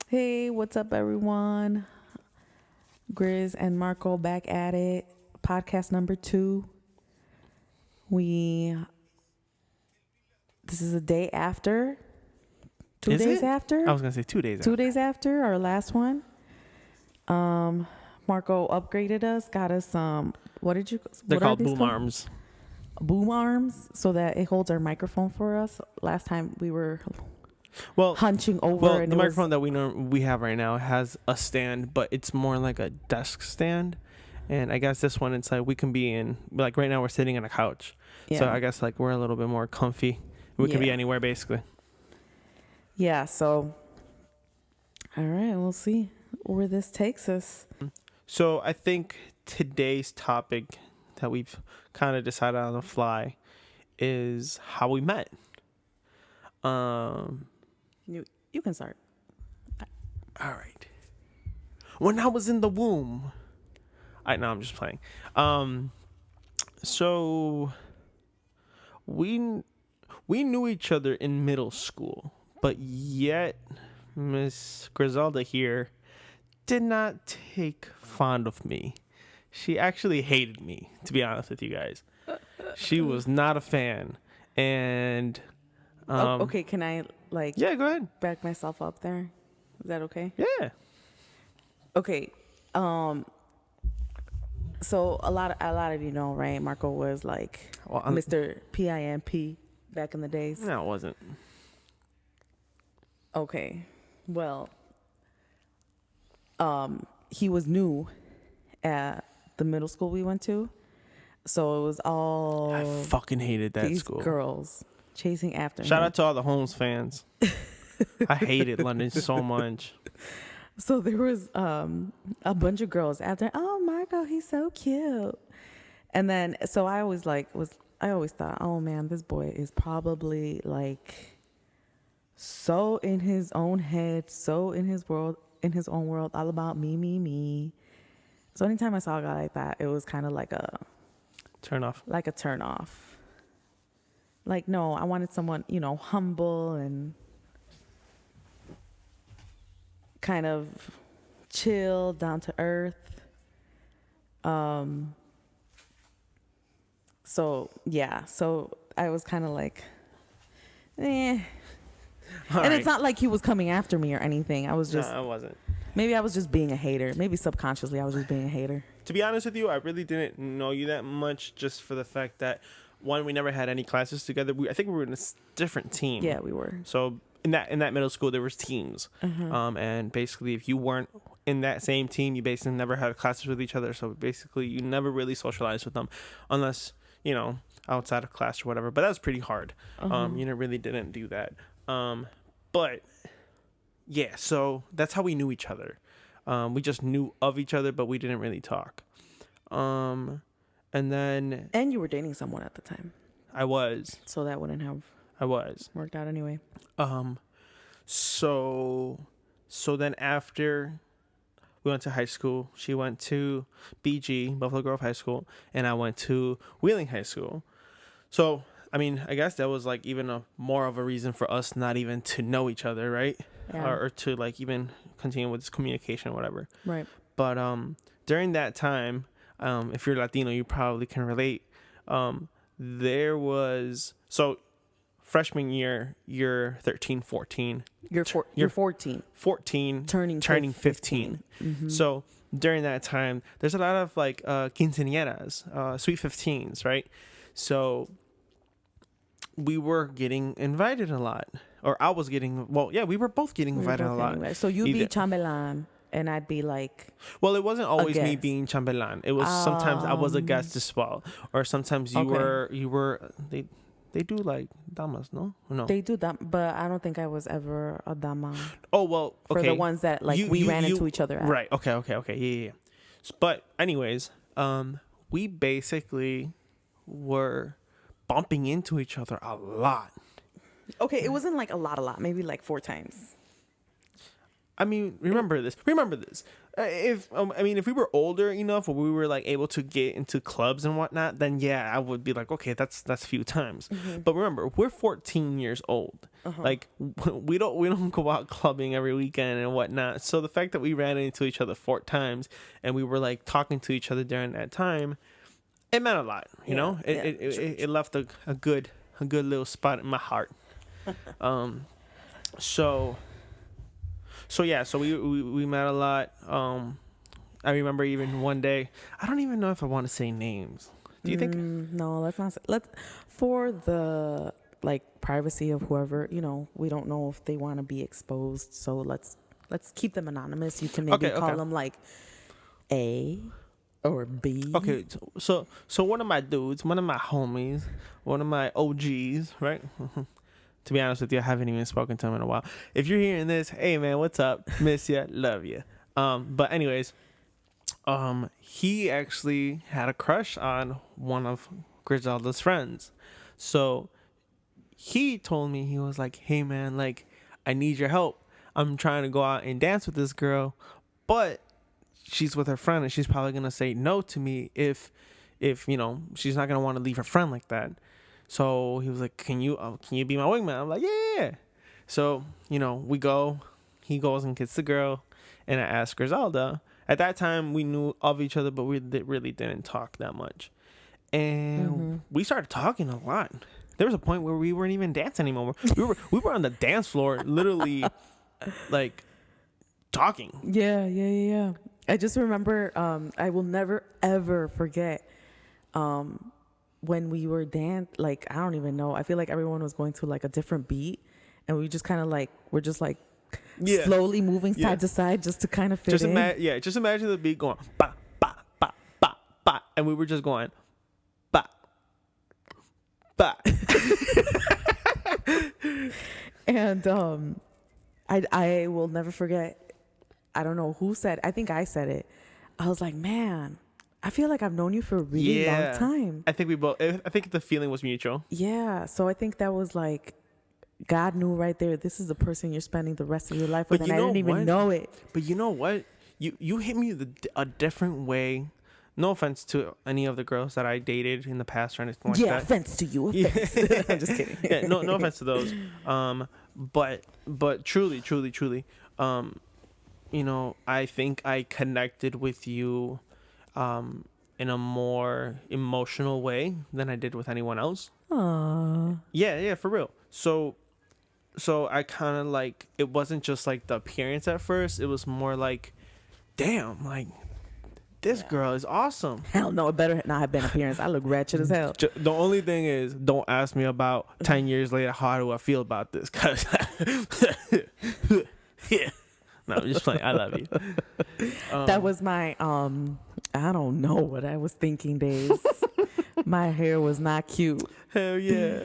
Hey, what's up, everyone? Grizz and Marco back at it. Podcast number 2. We. This is a day after. 2 Is days it? after. I was gonna say 2 days. 2 days after our last one. Marco upgraded us, got us some. What did you? They're what are called these boom arms. Boom arms, so that it holds our microphone for us. Last time we were Well, hunching over, well, and the it microphone that we have right now has a stand, but it's more like a desk stand. And I guess this one, it's like we can be in, like right now we're sitting on a couch. Yeah. So I guess like we're a little bit more comfy. We can be Yeah. anywhere basically. Yeah. So, all right, we'll see where this takes us. So I think today's topic that we've kind of decided on the fly is how we met. You can start. All right. When I was in the womb. I'm just playing. So we knew each other in middle school, but yet Miss Griselda here did not take fond of me. She actually hated me, to be honest with you guys. She was not a fan. And Okay, can I yeah, go ahead. back myself up there? Is that okay? Yeah. Okay. So a lot of you know, right? Marco was like Well, Mr. PIMP back in the days. No, it wasn't. Okay. Well, he was new at the middle school we went to. So it was all I fucking hated that these school. girls chasing after Shout him. out to all the Holmes fans. I hated London so much. So there was a bunch of girls after. Oh, Marco, he's so cute. And then so I always thought, oh man, this boy is probably like so in his own head, so in his own world, all about me. So anytime I saw a guy like that, it was kind of like a Turn off. turn off. Like, no, I wanted someone, humble and kind of chill, down to earth. So I was kind of like, eh. And it's not like he was coming after me or anything. I was just, No, I wasn't. maybe I was just being a hater. Maybe subconsciously I was just being a hater. To be honest with you, I really didn't know you that much just for the fact that, one, we never had any classes together. I think we were in a different team. Yeah, we were. So in that middle school, there was teams. And basically, if you weren't in that same team, you basically never had classes with each other. So basically, you never really socialized with them unless, outside of class or whatever. But that was pretty hard. You really didn't do that. But yeah, so that's how we knew each other. We just knew of each other, but we didn't really talk. And then And you were dating someone at the time. I was So that wouldn't have worked out anyway. So then after we went to high school, she went to BG, Buffalo Grove High School, and I went to Wheeling High School. So, I mean, I guess that was like even more of a reason for us not even to know each other, right? Yeah. Or to like even continue with this communication or whatever. Right. But during that time, if you're Latino, you probably can relate. There was, so freshman year, you're 13, 14. You're 14. 14, Turning 15. So during that time, there's a lot of like quinceañeras, sweet 15s, right? So we were getting invited a lot. Or I was getting, we were both getting invited a lot. So you'd be chambelán, and I'd be like... Well, it wasn't always me guest. being chambelán. It was sometimes I was a guest as well. Or sometimes you were, they do like damas, no? No. They do that, but I don't think I was ever a dama. Oh, well, okay. For the ones that like we ran into each other at. Right, okay, yeah. But anyways, we basically were bumping into each other a lot. Okay, it wasn't like a lot, maybe like 4 times. I mean, remember this. Remember this. If I mean, if we were older enough, or we were like able to get into clubs and whatnot, then yeah, I would be like, okay, that's a few times. But remember, we're 14 years old. Like we don't go out clubbing every weekend and whatnot. So the fact that we ran into each other 4 times and we were like talking to each other during that time, it meant a lot. You know, it left a good little spot in my heart. So. So yeah, so we met a lot. I remember even one day. I don't even know if I want to say names. Do you think? No, let's not. Let's for the like privacy of whoever, we don't know if they want to be exposed. So let's keep them anonymous. You can maybe call them like A or B. Okay, so one of my dudes, one of my homies, one of my OGs, right? To be honest with you, I haven't even spoken to him in a while. If you're hearing this, hey man, what's up? Miss ya, love ya. But anyways, he actually had a crush on one of Griselda's friends. So he told me, he was like, hey man, like, I need your help. I'm trying to go out and dance with this girl, but she's with her friend and she's probably gonna say no to me if she's not gonna want to leave her friend like that. So he was like, can you be my wingman? I'm like, yeah. So, we go. He goes and gets the girl. And I asked Griselda. At that time, we knew of each other, but we really didn't talk that much. And we started talking a lot. There was a point where we weren't even dancing anymore. We were on the dance floor, literally, like, talking. Yeah. I just remember, I will never, ever forget when we were like, I don't even know. I feel like everyone was going to like a different beat, and we just kind of like, we're just like slowly moving side to side just to kind of fit in. Just imagine the beat going ba ba ba ba ba, and we were just going ba ba. And I will never forget. I don't know who said. I think I said it. I was like, man, I feel like I've known you for a really long time. I think we both. I think the feeling was mutual. Yeah. So I think that was like, God knew right there, this is the person you're spending the rest of your life with, and I didn't even know it. But you know what? You hit me a different way. No offense to any of the girls that I dated in the past or anything like that. Yeah, offense to you. Offense. I'm just kidding. Yeah, no offense to those. But truly, I think I connected with you in a more emotional way than I did with anyone else. Aww. Yeah, for real. So I kind of like, it wasn't just like the appearance at first. It was more like, damn, like, this girl is awesome. Hell no, it better not have been appearance. I look ratchet as hell. The only thing is, don't ask me about 10 years later, how do I feel about this? Cause yeah. No, I'm just playing. I love you. That was my, I don't know what I was thinking days. My hair was not cute. Hell yeah.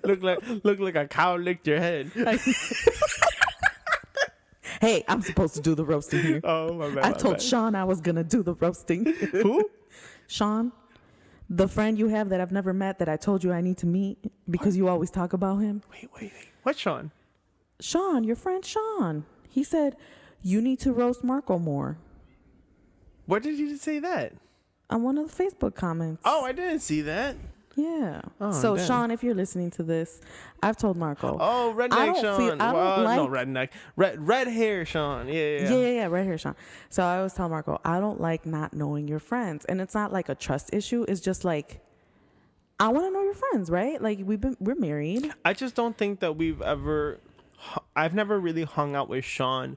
Look like a cow licked your head. Hey, I'm supposed to do the roasting here. Oh, my bad. I told Sean I was going to do the roasting. Who? Sean, the friend you have that I've never met that I told you I need to meet because you always talk about him. Wait. What Sean? Sean, your friend Sean. He said, you need to roast Marco more. Where did you say that? On one of the Facebook comments. Oh, I didn't see that. Yeah. Oh, so, damn. Sean, if you're listening to this, I've told Marco. Oh, redneck Sean. No, redneck. Red hair Sean. Yeah, red hair Sean. So I always tell Marco, I don't like not knowing your friends. And it's not like a trust issue. It's just like, I want to know your friends, right? Like, we're married. I just don't think that I've never really hung out with Sean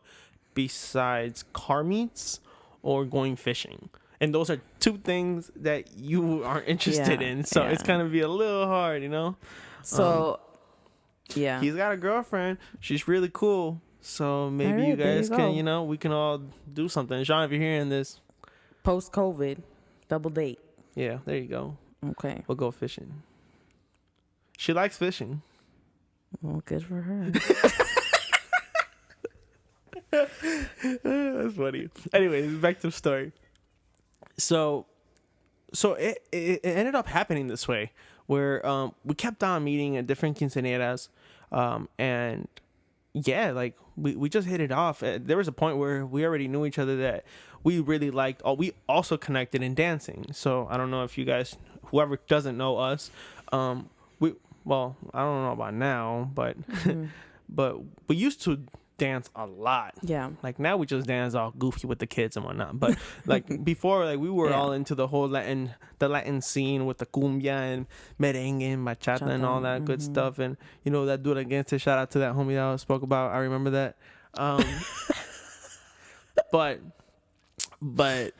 besides car meets or going fishing. And those are two things that you aren't interested in. So it's going to be a little hard, So, yeah. He's got a girlfriend. She's really cool. So maybe you guys can, we can all do something. Sean, if you're hearing this. Post-COVID, double date. Yeah, there you go. Okay. We'll go fishing. She likes fishing. Well, good for her. That's funny. Anyways, back to the story. So it ended up happening this way, where we kept on meeting at different quinceañeras, and yeah, like we just hit it off. There was a point where we already knew each other that we really liked. We also connected in dancing. So I don't know if you guys, whoever doesn't know us, we well, I don't know about now, but but we used to dance a lot. Yeah. Like now we just dance all goofy with the kids and whatnot. But like before, like we were Yeah. all into the whole Latin scene with the cumbia and merengue and bachata and all that good stuff. And you know that dude again, to shout out to that homie that I spoke about. I remember that. But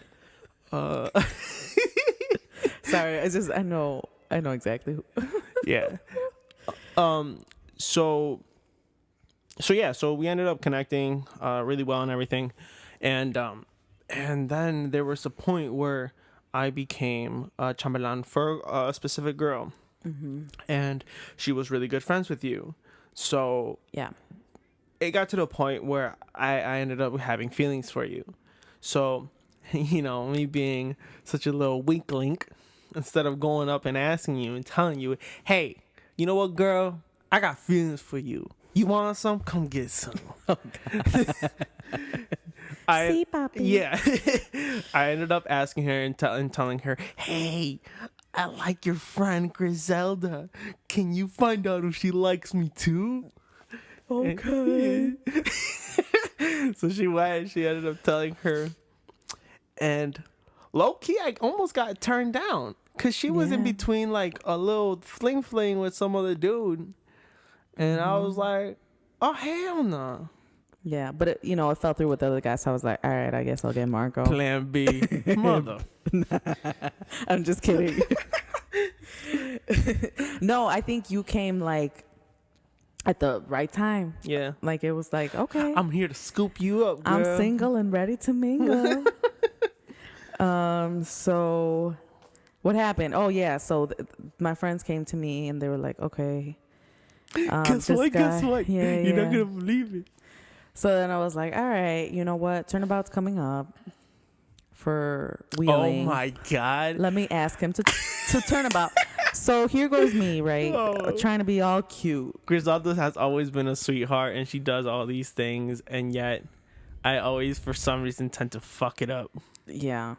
Sorry, I know exactly who. yeah. So yeah, so we ended up connecting really well and everything, and then there was a point where I became a chambelán for a specific girl, and she was really good friends with you. So Yeah. it got to the point where I ended up having feelings for you. So, you know, me being such a little weak link, instead of going up and asking you and telling you, hey, you know what, girl? I got feelings for you. You want some? Come get some. Oh, See, papi. Yeah. I ended up asking her and telling her, hey, I like your friend Griselda. Can you find out if she likes me too? Okay. So she went. She ended up telling her, and low key, I almost got turned down because she was in Yeah. between like a little fling with some other dude, and I was like, oh hell no. Yeah, but it fell through with the other guys. So I was like, all right, I guess I'll get Marco. Plan B, mother. I'm just kidding. No, I think you came like at the right time. Yeah, Like it was like, okay, I'm here to scoop you up, girl. I'm single and ready to mingle. So what happened? Oh yeah, so my friends came to me and they were like, okay, Guess this what? Guess guy- what? Yeah, You're not yeah. gonna believe it. So then I was like, all right, you know what? Turnabout's coming up for Oh wheeling. my god. Let me ask him to turnabout. So here goes me, right? Oh. Trying to be all cute. Griselda has always been a sweetheart, and she does all these things, and yet I always, for some reason, tend to fuck it up. Yeah.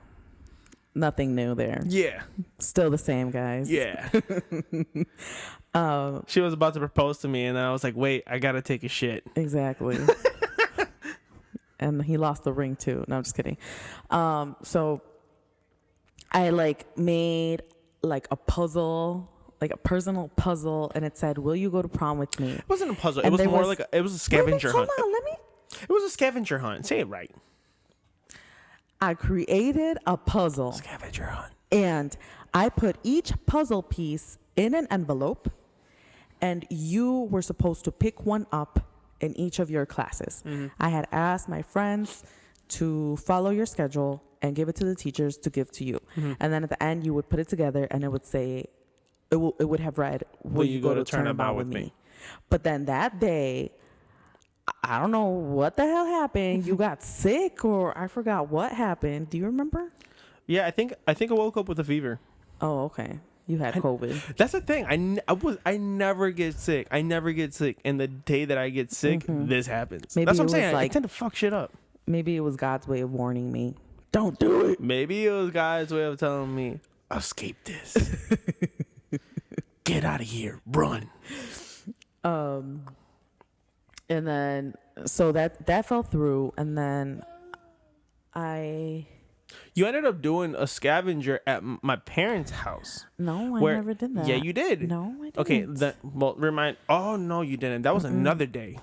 Nothing new there. Yeah. Still the same, guys. Yeah. She was about to propose to me, and then I was like, wait, I gotta take a shit. Exactly. And he lost the ring too. No, I'm just kidding. So I made a puzzle, like a personal puzzle, and it said, "Will you go to prom with me?" It wasn't a puzzle. And It was there more was- like it was a scavenger hunt. Hold on, It was a scavenger hunt. Say it right. I created a puzzle. Scavenger hunt. And I put each puzzle piece in an envelope, and you were supposed to pick one up in each of your classes. I had asked my friends to follow your schedule and give it to the teachers to give to you. And then at the end, you would put it together, and it would say, it would have read, will you go to Turnabout with me? But then that day, I don't know what the hell happened. You got sick, or I forgot what happened. Do you remember? Yeah, I think I woke up with a fever. Oh, okay. You had COVID. That's the thing. I never get sick. I never get sick. And the day that I get sick, this happens. Maybe That's what I'm it saying. was I like- tend to fuck shit up. Maybe it was God's way of warning me. Don't do it. Maybe it was God's way of telling me, escape this. Get out of here. Run. And then so that fell through, and then You ended up doing a scavenger at my parents' house. I where- never did that. Yeah, you did. No, I didn't. Okay, oh no, you didn't. That was another day.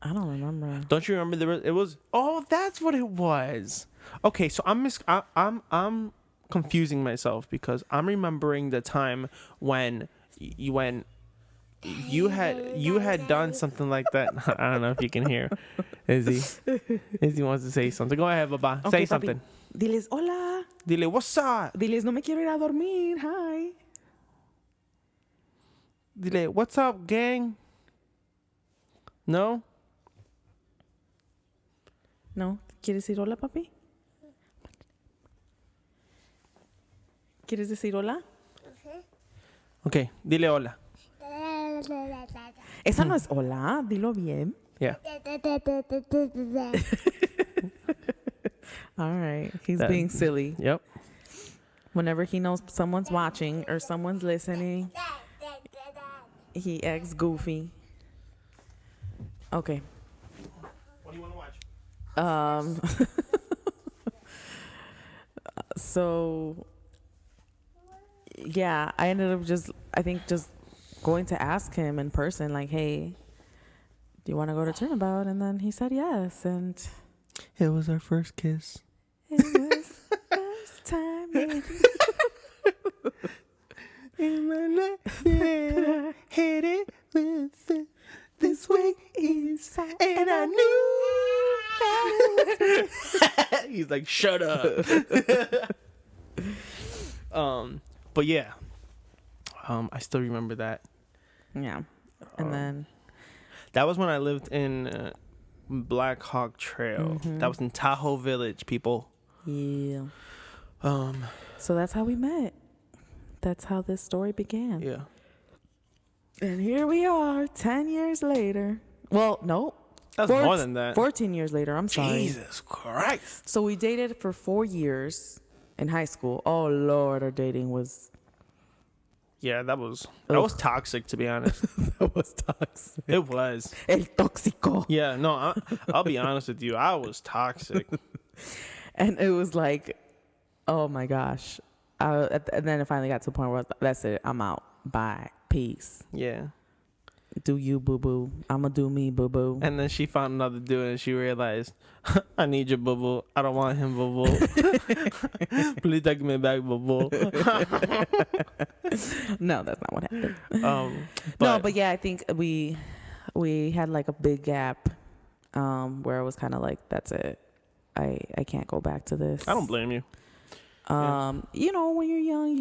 I don't remember. Don't you remember it was oh, that's what it was. Okay, so I'm confusing myself because I'm remembering the time when you had done something like that. I don't know if you can hear. Izzy wants to say something. Go ahead, Baba. Okay, Say papi. something. Diles hola. Dile, what's up? Diles no me quiero ir a dormir. Hi. Dile, what's up, gang? No? No, ¿quieres decir hola, papi? ¿Quieres decir hola? Okay, dile hola. Esa no es hola, dilo bien. Yeah. All right. He's being silly. Yep. Whenever he knows someone's watching or someone's listening, he acts goofy. Okay. What do you want to watch? So yeah, I ended up just going to ask him in person, like, hey, do you want to go to Turnabout? And then he said yes, and It was our first kiss. it was the first time In my life, yeah, hit it with it this way inside, and I knew that. He's like, shut up. But yeah, I still remember that. yeah. And then That was when I lived in Black Hawk Trail. That was in Tahoe Village, people. yeah. Um, So that's how we met. That's how this story began. yeah. And here we are, 10 years later. Well, no. That was more than that. 14 years later, I'm sorry. Jesus Christ. So we dated for 4 years in high school. Oh, Lord, our dating was... Yeah, that was Ugh. toxic, to be honest. That was toxic. It was. El tóxico. Yeah, no, I'll be honest with you. I was toxic. And it was like, oh, my gosh. And then it finally got to the point where I was like, that's it. I'm out. Bye. Peace. Yeah. Do you, boo-boo. I'm going to do me, boo-boo. And then she found another dude and she realized, I need your boo-boo. I don't want him boo-boo. Please take me back, boo-boo. No, that's not what happened. But yeah, I think we had like a big gap where I was kind of like, that's it. I can't go back to this. I don't blame you. You know, when you're young,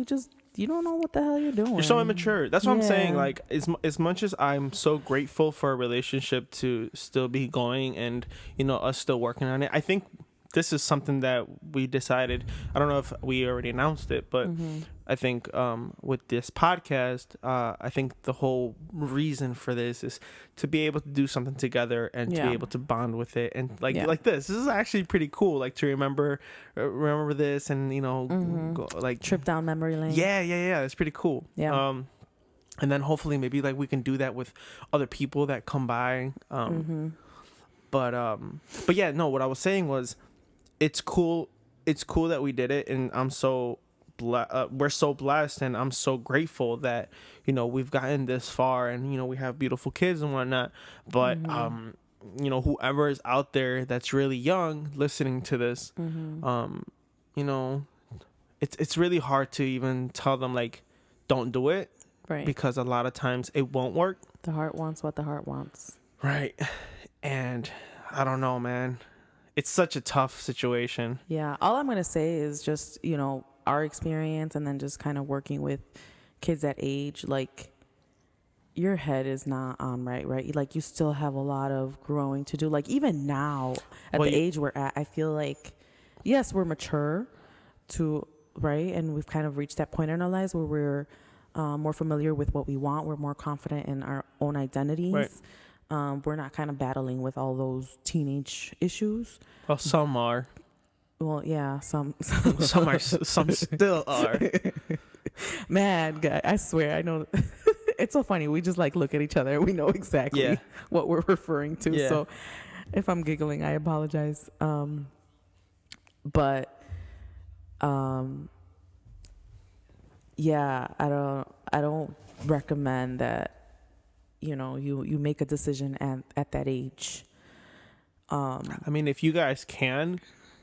you don't know what the hell you're doing. You're so immature. That's what I'm saying. Yeah. Like, as much as I'm so grateful for a relationship to still be going and, you know, us still working on it, I think this is something that we decided. I don't know if we already announced it, but I think with this podcast, I think the whole reason for this is to be able to do something together and to be able to bond with it. And like this is actually pretty cool. Like to remember this and, you know, go, like trip down memory lane. Yeah. It's pretty cool. Yeah. And then hopefully maybe like we can do that with other people that come by. But yeah, no, what I was saying was it's cool that we did it, and I'm so we're so blessed, and I'm so grateful that, you know, we've gotten this far, and, you know, we have beautiful kids and whatnot. But you know, whoever is out there that's really young listening to this, you know, it's really hard to even tell them like don't do it, Right. because a lot of times it won't work. The heart wants what the heart wants. Right. And I don't know, man. It's such a tough situation. Yeah. All I'm going to say is just, you know, our experience and then just kind of working with kids that age, like your head is not on right? Like you still have a lot of growing to do. Like even now at the age we're at, I feel like, yes, we're mature right? And we've kind of reached that point in our lives where we're more familiar with what we want. We're more confident in our own identities. Right. We're not kind of battling with all those teenage issues. Well, some are. Well, yeah, some Some still are. Man, guy, I swear, I know. It's so funny. We just like look at each other. We know exactly what we're referring to. Yeah. So if I'm giggling, I apologize. But yeah, I don't recommend that, you know, you make a decision at that age. I mean, if you guys can,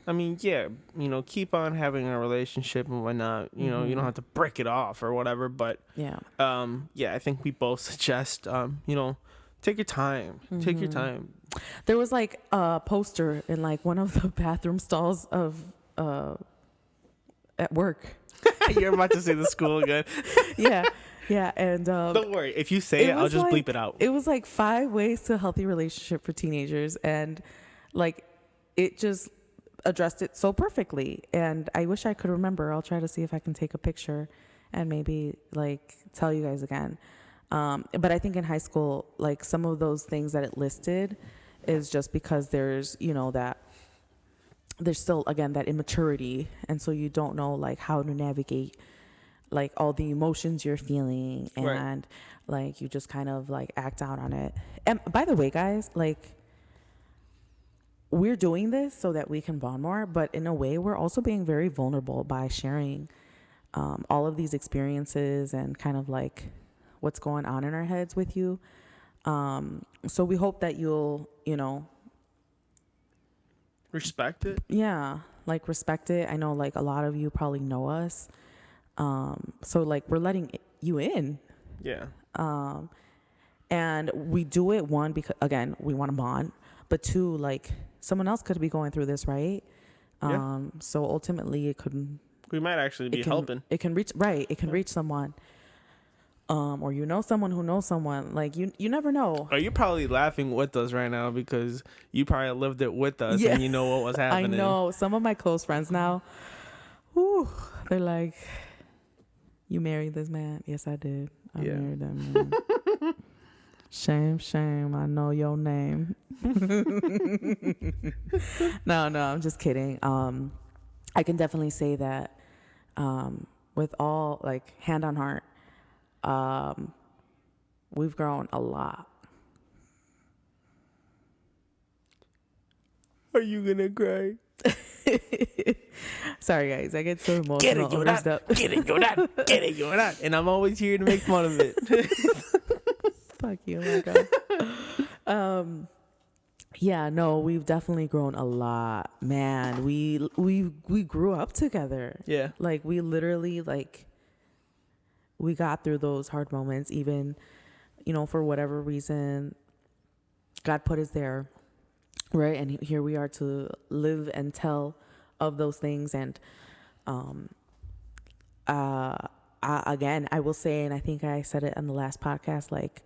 I mean, yeah, you know, keep on having a relationship and whatnot. You know, you don't have to break it off or whatever. But yeah, I think we both suggest, you know, take your time. Take your time. there was like a poster in like one of the bathroom stalls of at work. You're about to say the school again. Yeah, and Don't worry. If you say it, I'll just bleep it out. It was like 5 ways to a healthy relationship for teenagers, and like it just addressed it so perfectly. And I wish I could remember. I'll try to see if I can take a picture and maybe like tell you guys again. But I think in high school, like some of those things that it listed, is just because there's, that there's still, again, that immaturity. And so you don't know like how to navigate like all the emotions you're feeling, and like you just kind of like act out on it. And by the way, guys, like we're doing this so that we can bond more, but in a way we're also being very vulnerable by sharing all of these experiences and kind of like what's going on in our heads with you. So we hope that you'll, respect it. Yeah, like respect it. I know like a lot of you probably know us. So like we're letting you in. Yeah. And we do it, one, because again, we want to bond, but two, like someone else could be going through this, right? So ultimately we might actually be helping. It can reach, right. It can reach someone. Or someone who knows someone. Like you never know. Are you probably laughing with us right now because you probably lived it with us and you know what was happening? I know. Some of my close friends now, they're like, "You married this man?" Yes, I did. I married that man. Shame. I know your name. No, I'm just kidding. I can definitely say that with all, like, hand on heart, we've grown a lot. Are you gonna cry? Sorry, guys. I get so emotional. Get it, you're not. And I'm always here to make fun of it. Fuck you, oh my God. Yeah, no, we've definitely grown a lot, man. We grew up together. Yeah, like we literally we got through those hard moments, even for whatever reason God put us there, right? And here we are to live and tell of those things. And again, I will say, and I think I said it on the last podcast, like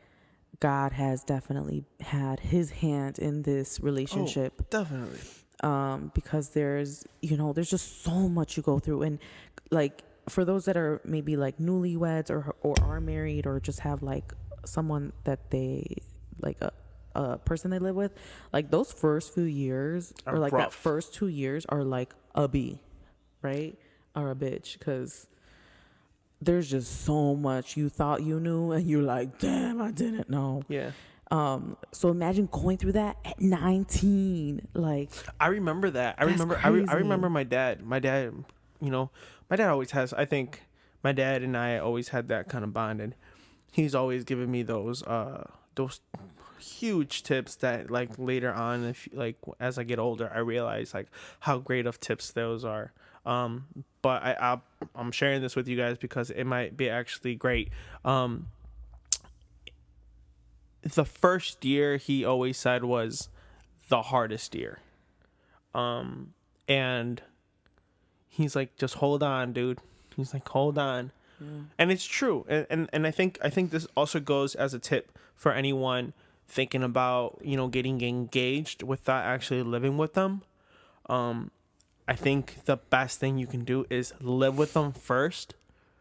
God has definitely had his hand in this relationship. Oh, definitely. Because there's just so much you go through. And like, for those that are maybe like newlyweds or are married or just have like someone that they like a person they live with, like those first few years or like rough. That first 2 years are like a B, right? Or a bitch, because there's just so much you thought you knew and you're like, damn, I didn't know. Yeah. So imagine going through that at 19. Like, I remember that. I remember my dad. My dad always has, I think my dad and I always had that kind of bond, and he's always given me those huge tips that like later on, if like as I get older, I realize like how great of tips those are. But I'm sharing this with you guys because it might be actually great. The first year he always said was the hardest year. And he's like, just hold on, dude. He's like, hold on. Yeah. And it's true. And I think this also goes as a tip for anyone thinking about, getting engaged without actually living with them. I think the best thing you can do is live with them first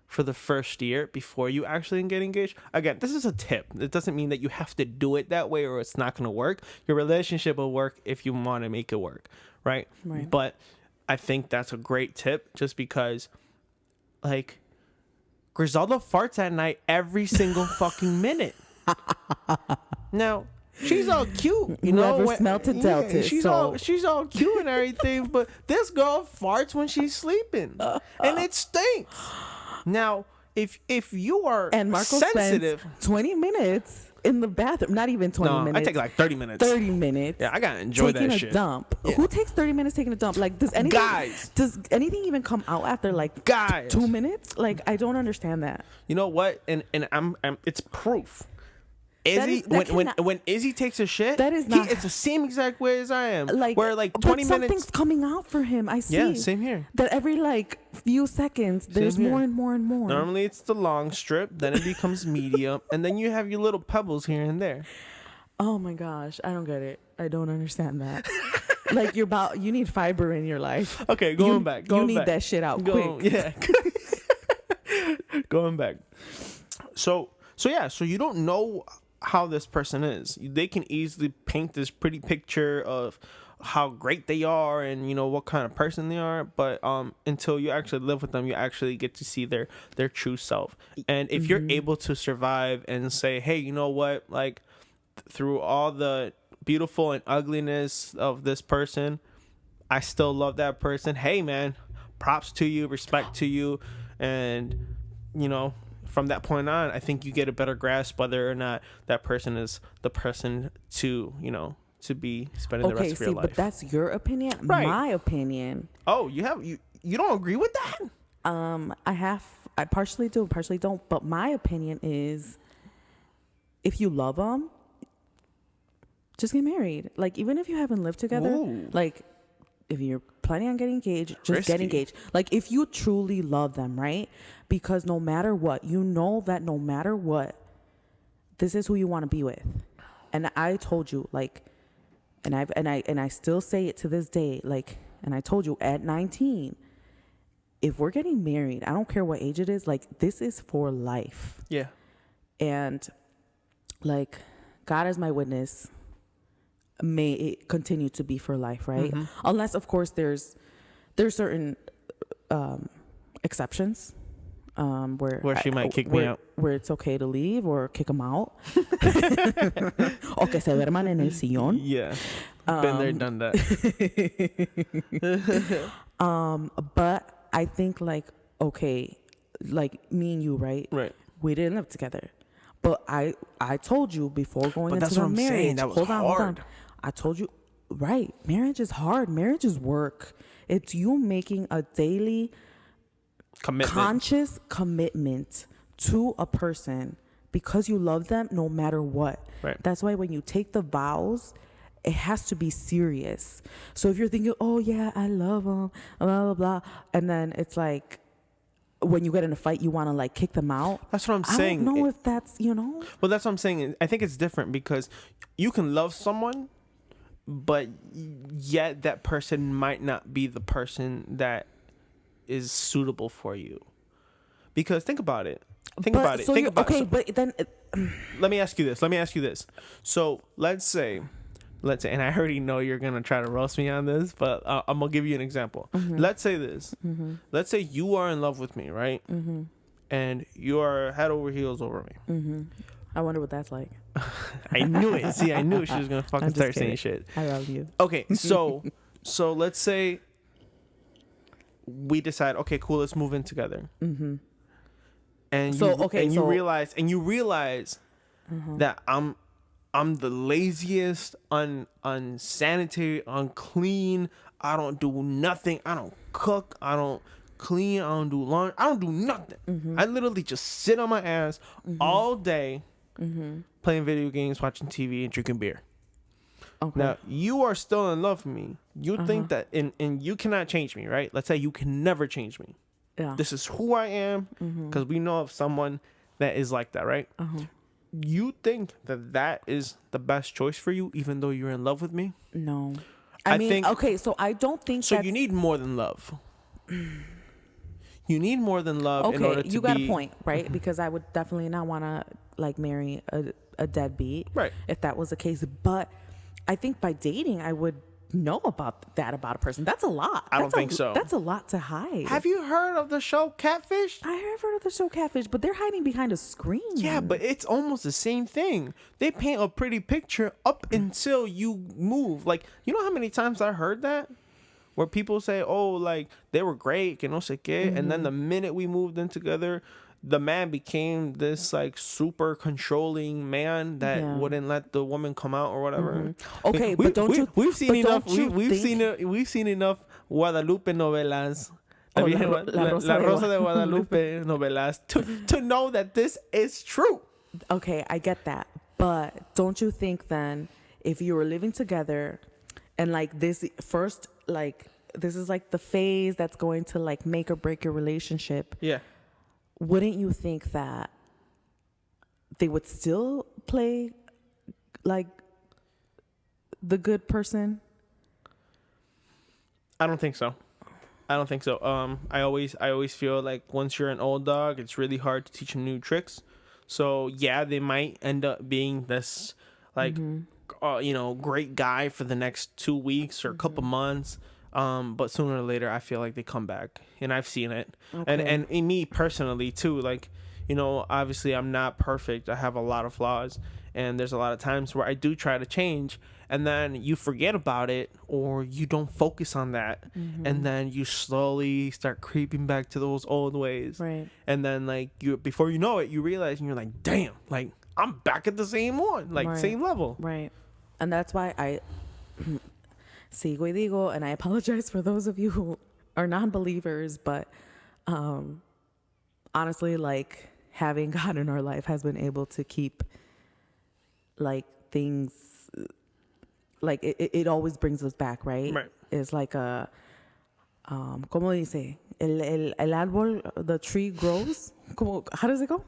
for the first year before you actually get engaged. Again, this is a tip. It doesn't mean that you have to do it that way or it's not going to work. Your relationship will work if you want to make it work, right? But I think that's a great tip just because, like, Griselda farts at night every single fucking minute. Now, she's all cute, you know. Never smelt a Delta. She's all cute and everything, but this girl farts when she's sleeping, and it stinks. Now, if you are and Marco sensitive, 20 minutes in the bathroom, not even 20 minutes. I take like 30 minutes. 30 minutes. Yeah, I gotta enjoy that shit. Taking a dump. Yeah. Who takes 30 minutes taking a dump? Like, does anything even come out after like 2 minutes? Like, I don't understand that. You know what? And I'm it's proof. Izzy, when Izzy takes a shit, it's the same exact way as I am. Like, where like 20 minutes, something's coming out for him. I see. Yeah, same here. That every like few seconds, there's more and more and more. Normally it's the long strip, then it becomes medium, and then you have your little pebbles here and there. Oh my gosh, I don't get it. I don't understand that. Like you need fiber in your life. Okay, going back. You need that shit out quick. Yeah. Going back. So you don't know how this person is. They can easily paint this pretty picture of how great they are and what kind of person they are, but until you actually live with them, you actually get to see their true self. And if you're able to survive and say, hey, you know what, like through all the beautiful and ugliness of this person, I still love that person. Hey man, props to you, respect to you. And from that point on, I think you get a better grasp whether or not that person is the person to to be spending the rest of your life. But that's your opinion. Right. My opinion. Oh, you don't agree with that? I partially do, partially don't. But my opinion is, if you love them, just get married. Like, even if you haven't lived together, Ooh. like, if you're planning on getting engaged, just get engaged. Like, if you truly love them, right? Because no matter what, that no matter what, this is who you want to be with. And I told you, like, and I still say it to this day, like, and I told you at 19, if we're getting married, I don't care what age it is, like, this is for life. Yeah. And, like, God is my witness, may it continue to be for life, right? Mm-hmm. Unless, of course, there's certain exceptions where she might kick me out, where it's okay to leave or kick them out, o que se duerman en el sillón. Yeah, been there, done that. But I think, like, okay, like me and you, right? We didn't live together, but I told you before going into the marriage. Saying. That was hard. Hold on. I told you, right? Marriage is hard. Marriage is work. It's you making a daily conscious commitment to a person because you love them no matter what. Right. That's why when you take the vows, it has to be serious. So if you're thinking, oh yeah, I love them, blah, blah, blah, and then it's like, when you get in a fight, you want to like kick them out. That's what I'm saying. I don't know if that's, Well, that's what I'm saying. I think it's different because you can love someone, but yet that person might not be the person that is suitable for you. Because think about it. But then let me ask you this. So let's say, and I already know you're gonna try to roast me on this, but I'm gonna give you an example. Mm-hmm. Let's say this. Mm-hmm. Let's say you are in love with me, right? Mm-hmm. And you are head over heels over me. Mm-hmm. I wonder what that's like. I knew it. See, I knew she was gonna fucking start saying shit. I love you. Okay, so let's say we decide, okay, cool, let's move in together. Mm-hmm. And you realize mm-hmm. that I'm the laziest, unsanitary, unclean. I don't do nothing. I don't cook. I don't clean. I don't do laundry. I don't do nothing. Mm-hmm. I literally just sit on my ass mm-hmm. all day mm-hmm. playing video games, watching TV, and drinking beer. Okay. Now, you are still in love with me. You think that, and you cannot change me, right? Let's say you can never change me. Yeah. This is who I am because we know of someone that is like that, right? Uh-huh. You think that is the best choice for you, even though you're in love with me? No. I mean, okay, so I don't think so. You need more than love. You need more than love in order to you got a point, right? Mm-hmm. Because I would definitely not want to like marry a deadbeat, right? If that was the case. But I think by dating, I would know about a person. That's a lot. I don't think so. That's a lot to hide. Have you heard of the show Catfish? I have heard of the show Catfish, but they're hiding behind a screen. Yeah, but it's almost the same thing. They paint a pretty picture up until you move. Like, you know how many times I heard that? Where people say, oh, like, they were great, que no sé qué. Mm-hmm. And then the minute we moved in together, the man became this like super controlling man that wouldn't let the woman come out or whatever. Mm-hmm. Okay, but don't you? We've seen enough. We've seen enough Guadalupe novelas. La Rosa de Guadalupe novelas to know that this is true. Okay, I get that, but don't you think then if you were living together and like this first like this is like the phase that's going to like make or break your relationship? Yeah. Wouldn't you think that they would still play like the good person? I don't think so. I always feel like once you're an old dog, it's really hard to teach them new tricks. So yeah, they might end up being this like great guy for the next 2 weeks or a couple months. But sooner or later, I feel like they come back, and I've seen it. Okay. And in me personally too, like, obviously I'm not perfect. I have a lot of flaws, and there's a lot of times where I do try to change, and then you forget about it, or you don't focus on that, and then you slowly start creeping back to those old ways. Right. And then like before you know it, you realize, and you're like, damn, like I'm back at the same one, like Right. same level. Right. And that's why I sigo y digo, and I apologize for those of you who are non-believers, but honestly, like, having God in our life has been able to keep like things, like it always brings us back, right? Right. It's like a como dice, el árbol, the tree grows. How does it go?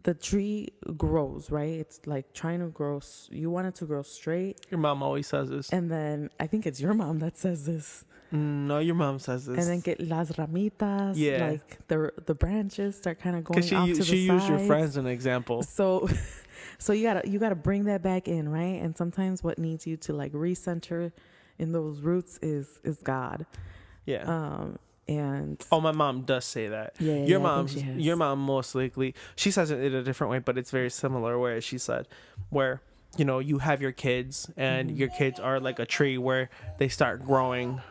The tree grows, right? It's like trying to grow. You want it to grow straight. Your mom always says this. And then I think it's your mom that says this. No, your mom says this. And then get las ramitas, Yeah. like the branches start kind of going off to the sides. She used your friend as an example. So you gotta bring that back in, right? And sometimes what needs you to like recenter in those roots is God. Yeah. And my mom does say that. Yeah, your I mom, think she has. your mom most likely, she says it in a different way, but it's very similar. Where she said, where you have your kids, and your kids are like a tree where they start growing.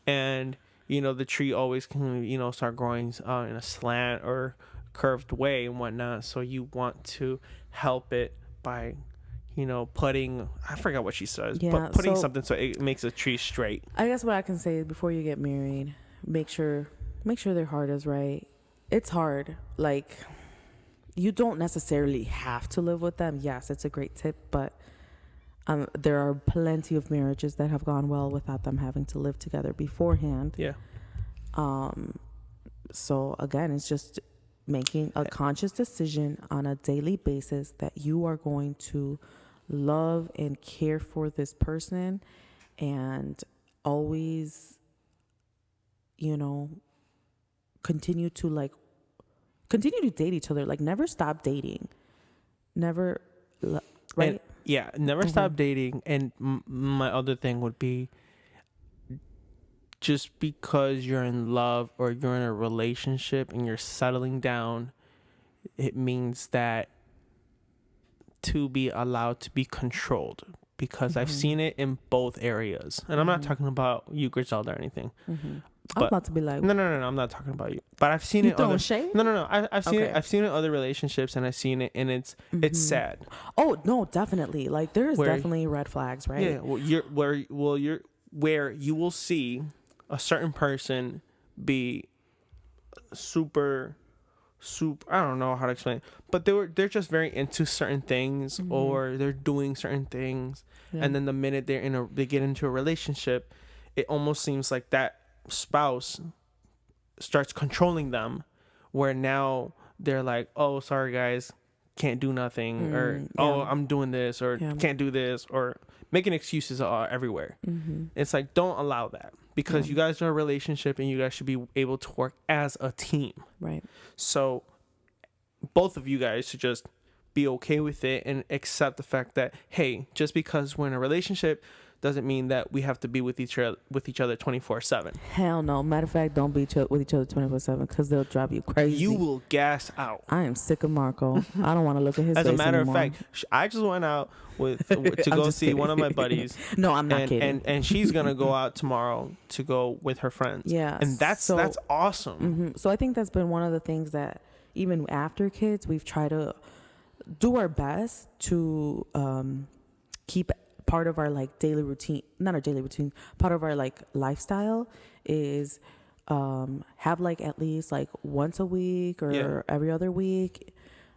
And the tree always can start growing in a slant or curved way and whatnot. So you want to help it by putting, I forgot what she says, Yeah, but putting so something so it makes a tree straight. I guess what I can say is before you get married, make sure their heart is right. It's hard. Like, you don't necessarily have to live with them. Yes, it's a great tip, but there are plenty of marriages that have gone well without them having to live together beforehand. Yeah. So again, it's just making a conscious decision on a daily basis that you are going to love and care for this person, and always continue to date each other. Like, never stop dating, never right. And, never stop dating. And my other thing would be, just because you're in love or you're in a relationship and you're settling down, it means that to be allowed to be controlled, because I've seen it in both areas. And I'm not talking about you, Griselda, or anything. I'm about to be like, no, I'm not talking about you. But I've seen it. Throwing shade? No. I've seen Okay. it. I've seen it in other relationships, and I've seen it, and it's sad. oh no, definitely. Like, there's Where- definitely red flags, right? Yeah. Well, you're where you will see a certain person be super, I don't know how to explain it, but they're just very into certain things, or they're doing certain things, and then the minute they get into a relationship, it almost seems like that spouse starts controlling them, where now they're like, oh, sorry guys, can't do nothing, or oh, I'm doing this, or can't do this, or making excuses everywhere. It's like, don't allow that, because you guys are in a relationship and you guys should be able to work as a team. Right. So both of you guys should just be okay with it and accept the fact that, hey, just because we're in a relationship doesn't mean that we have to be with each other 24/7. Hell no. Matter of fact, don't be with each other 24/7, because they'll drive you crazy. You will gas out. I am sick of Marco. I don't want to look at his As face a matter anymore. of fact, I just went out to I'm go just see kidding. one of my buddies. No, I'm not kidding. And she's gonna go out tomorrow to go with her friends. Yeah, and that's awesome. So I think that's been one of the things that even after kids, we've tried to do our best to keep part of our like daily routine, not our daily routine, part of our like lifestyle is have like at least like once a week or every other week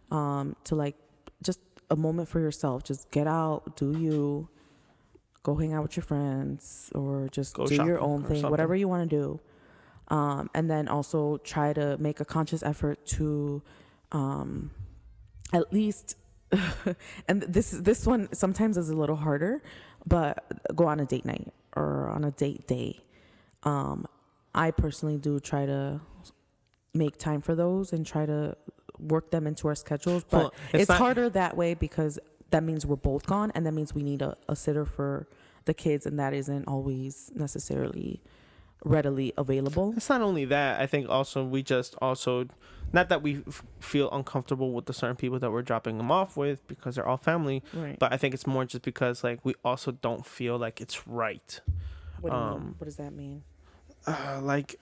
to like just a moment for yourself. Just get out, do you, go hang out with your friends, or just Go do your shopping own or thing, something. whatever you want to do. And then also try to make a conscious effort to at least and this one sometimes is a little harder, but go on a date night or on a date day. I personally do try to make time for those and try to work them into our schedules, but Well, it's not, harder that way because that means we're both gone, and that means we need a sitter for the kids, and that isn't always necessarily readily available. it's not only that. I think also we just also, not that we feel uncomfortable with the certain people that we're dropping them off with because they're all family, Right. but I think it's more just because like we also don't feel like it's right. What do you mean? What does that mean? Like,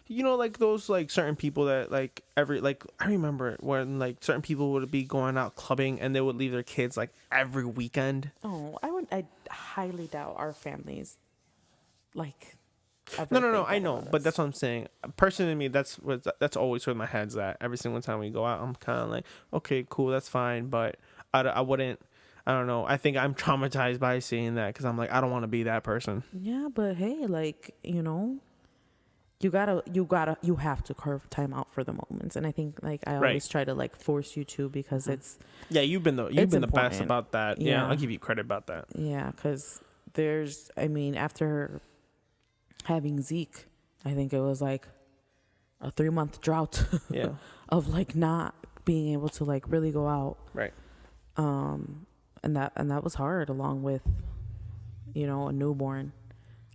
you know, like those like certain people that like I remember when like certain people would be going out clubbing and they would leave their kids like every weekend. Oh, I highly doubt our families like ever No, think I that know, about but us. that's what I'm saying. Personally, to me, that's always where my head's at. Every single time we go out, I'm kind of like, okay, cool, that's fine, but I wouldn't. I don't know. I think I'm traumatized by seeing that because I'm like, I don't want to be that person. Yeah, but hey, like, you have to carve time out for the moments, and I think like I Right. always try to like force you to because Yeah, you've been it's the best important. about that. Yeah, Yeah. I'll give you credit about that. Yeah, because after having Zeke, I think it was like a 3-month drought Yeah. of like not being able to like really go out. Right. And that was hard along with, a newborn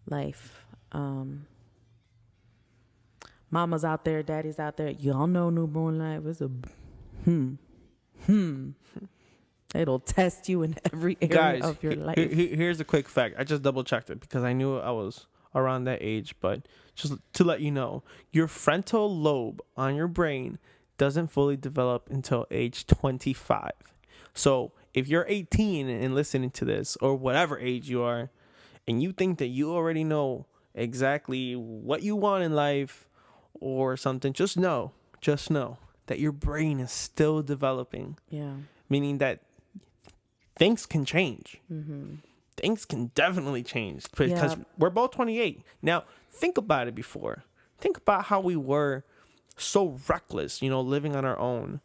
life. Mama's out there, daddy's out there. Y'all know newborn life is a it'll test you in every area Guys, of your life. here's a quick fact. I just double checked it because I knew I was around that age, but just to let you know, your frontal lobe on your brain doesn't fully develop until age 25. So if you're 18 and listening to this, or whatever age you are, and you think that you already know exactly what you want in life or something, just know that your brain is still developing, Yeah. meaning that things can change. Mm-hmm. Things can definitely change because Yeah. we're both 28. Now, think about it before. Think about how we were so reckless, living on our own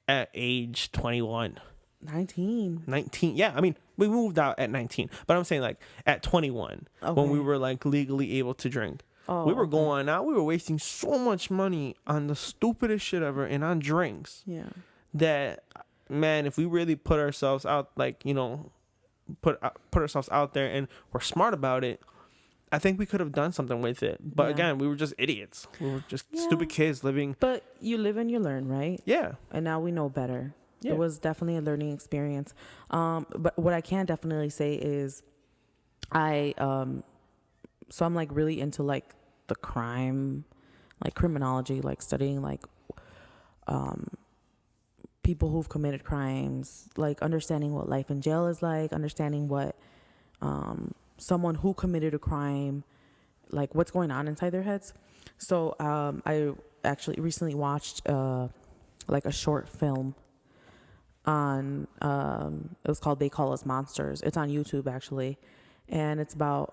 at age 21, 19. 19. Yeah, I mean, we moved out at 19, but I'm saying like at 21 when we Okay. were like legally able to drink. Oh, We were okay. going out, we were wasting so much money on the stupidest shit ever and on drinks Yeah. that, man, if we really put ourselves out, like, put ourselves out there and we're smart about it, I think we could have done something with it. But Yeah. again, we were just idiots. We were just Yeah. stupid kids living. But you live and you learn, right? Yeah. And now we know better. Yeah. It was definitely a learning experience. But what I can definitely say is so I'm like really into like the crime, like criminology, like studying like people who've committed crimes, like understanding what life in jail is like, understanding what someone who committed a crime, like what's going on inside their heads. So I actually recently watched like a short film on it was called They Call Us Monsters. It's on YouTube actually, and it's about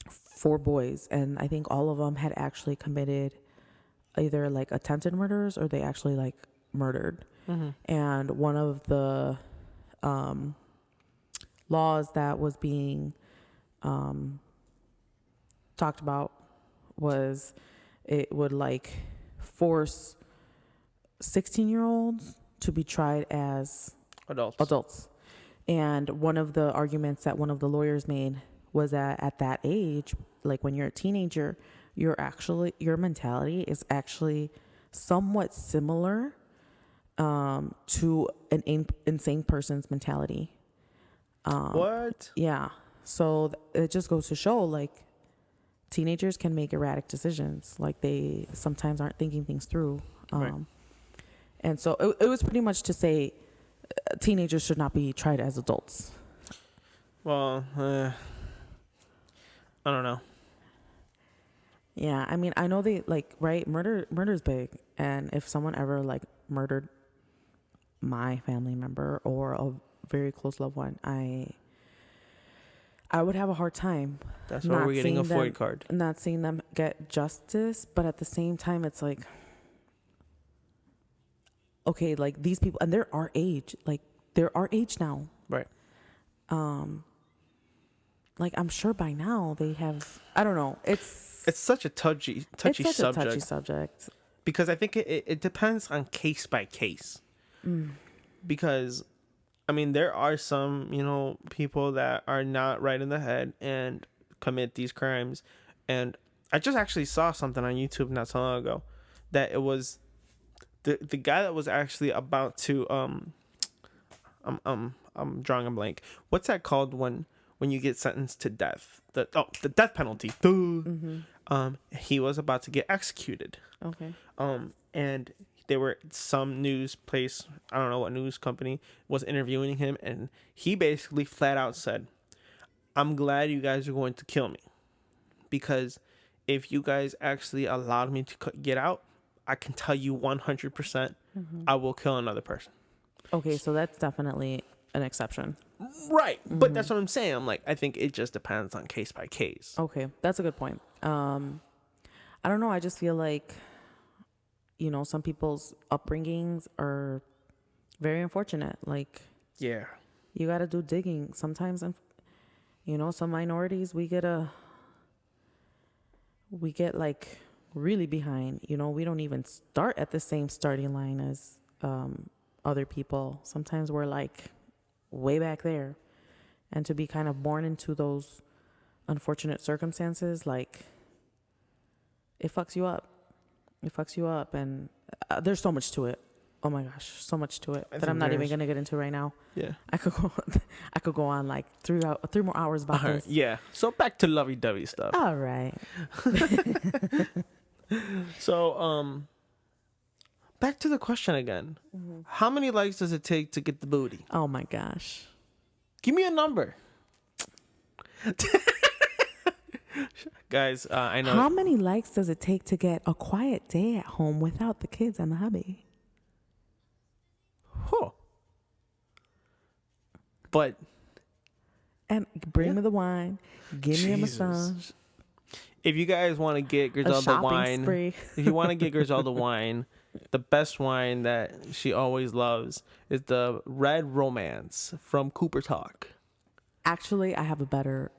4 boys, and I think all of them had actually committed either like attempted murders or they actually like murdered. Mm-hmm. And one of the laws that was being talked about was it would like force 16-year-olds to be tried as adults. And one of the arguments that one of the lawyers made was that at that age, like when you're a teenager, your mentality is actually somewhat similar to an insane person's mentality. What? Yeah. So it just goes to show like teenagers can make erratic decisions. Like they sometimes aren't thinking things through. Right. And so it was pretty much to say teenagers should not be tried as adults. Well, I don't know. Yeah, I mean, I know they like, right? Murder's big, and if someone ever like murdered my family member or a very close loved one, I would have a hard time. That's why we're getting a Floyd card. Not seeing them get justice, but at the same time, it's like, okay, like these people, and they're our age now. Right. Like I'm sure by now they have. I don't know. It's such a touchy such subject. a touchy subject. because I think it depends on case by case. Because I mean, there are some, people that are not right in the head and commit these crimes. And I just actually saw something on YouTube not so long ago that it was the guy that was actually about to I'm drawing a blank. What's that called when you get sentenced to death? The death penalty. He was about to get executed. Okay. And there were some news place, I don't know what news company, was interviewing him, and he basically flat out said, I'm glad you guys are going to kill me, because if you guys actually allowed me to get out, I can tell you 100% I will kill another person. Okay, so that's definitely an exception. Right. But that's what I'm saying. I'm like, I think it just depends on case by case. Okay, that's a good point. I don't know. I just feel like, some people's upbringings are very unfortunate. Like, Yeah. you got to do digging. Sometimes, some minorities, we get like really behind. We don't even start at the same starting line as other people. Sometimes we're like way back there. And to be kind of born into those unfortunate circumstances, like, it fucks you up. It fucks you up. And there's so much to it. Oh my gosh, so much to it that I'm not even going to get into right now. Yeah. I could go on like 3 more hours about this. Yeah. So back to lovey-dovey stuff. All right. So, back to the question again. How many likes does it take to get the booty? Oh my gosh. Give me a number. Guys, I know. How many likes does it take to get a quiet day at home without the kids and the hubby? Huh. But. And bring me the wine. Give me a massage. If you guys want to get Griselda wine, if you want to get Griselda wine, the best wine that she always loves is the Red Romance from Cooper Talk. Actually, I have a better.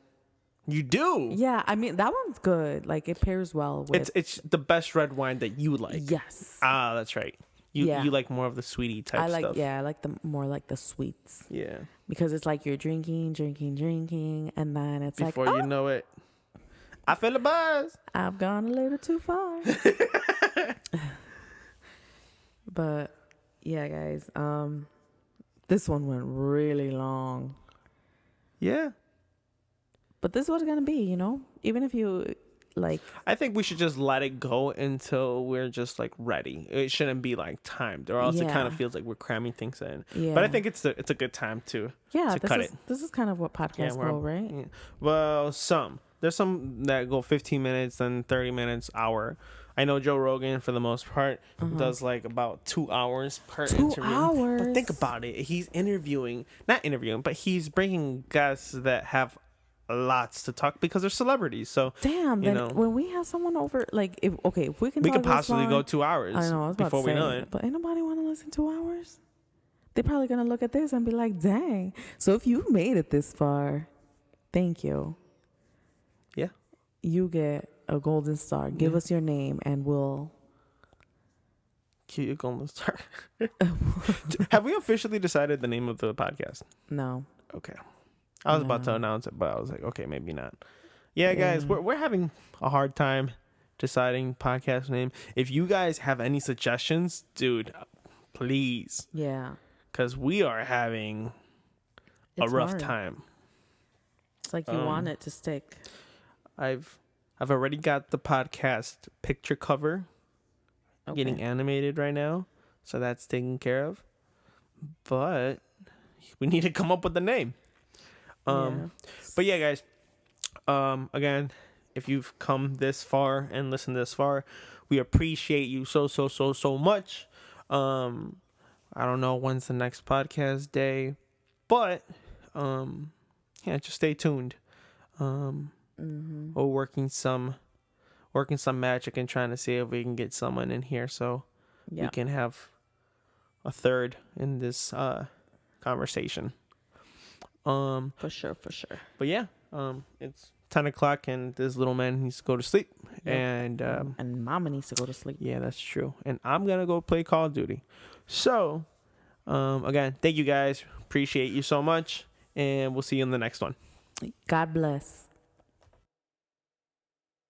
You do? Yeah, I mean that one's good. Like it pairs well with. It's the best red wine that you like. Yes. Ah, that's right. You like more of the sweetie type stuff. I like the more like the sweets. Yeah. Because it's like you're drinking, and then it's Before like you know it, I feel a buzz. I've gone a little too far. But yeah, guys, this one went really long. Yeah. But this is what it's gonna be, even if you like. I think we should just let it go until we're just like ready. It shouldn't be like timed, or else it kind of feels like we're cramming things in. Yeah. But I think it's a good time to cut it. This is kind of what podcasts go, right? Yeah. Well, there's some that go 15 minutes, then 30 minutes, hour. I know Joe Rogan, for the most part, does like about 2 hours per interview. 2 hours. But think about it. He's not interviewing, but he's bringing guests that have lots to talk because they're celebrities. So damn, then when we have someone over, like if we can, we could possibly go 2 hours. I know, I was about before to say, we know it. But ain't nobody want to listen 2 hours. They're probably gonna look at this and be like, "Dang!" So if you made it this far, thank you. Yeah, you get a golden star. Give us your name, and we'll. Cute golden star. Have we officially decided the name of the podcast? No. Okay. I was about to announce it, but I was like, okay, maybe not. Yeah, guys, we're having a hard time deciding podcast name. If you guys have any suggestions, dude, please. Yeah. Because we are having a rough time. It's like you want it to stick. I've already got the podcast picture cover getting animated right now, so that's taken care of. But we need to come up with a name. But yeah, guys. Again, if you've come this far and listened this far, we appreciate you so much. I don't know when's the next podcast day, but just stay tuned. We're working some magic and trying to see if we can get someone in here so we can have a third in this conversation. For sure. But yeah, it's 10 o'clock, and this little man needs to go to sleep. Yep. And Mama needs to go to sleep. yeah, that's true. And I'm gonna go play Call of Duty. So, again, thank you guys. Appreciate you so much, and we'll see you in the next one. God bless.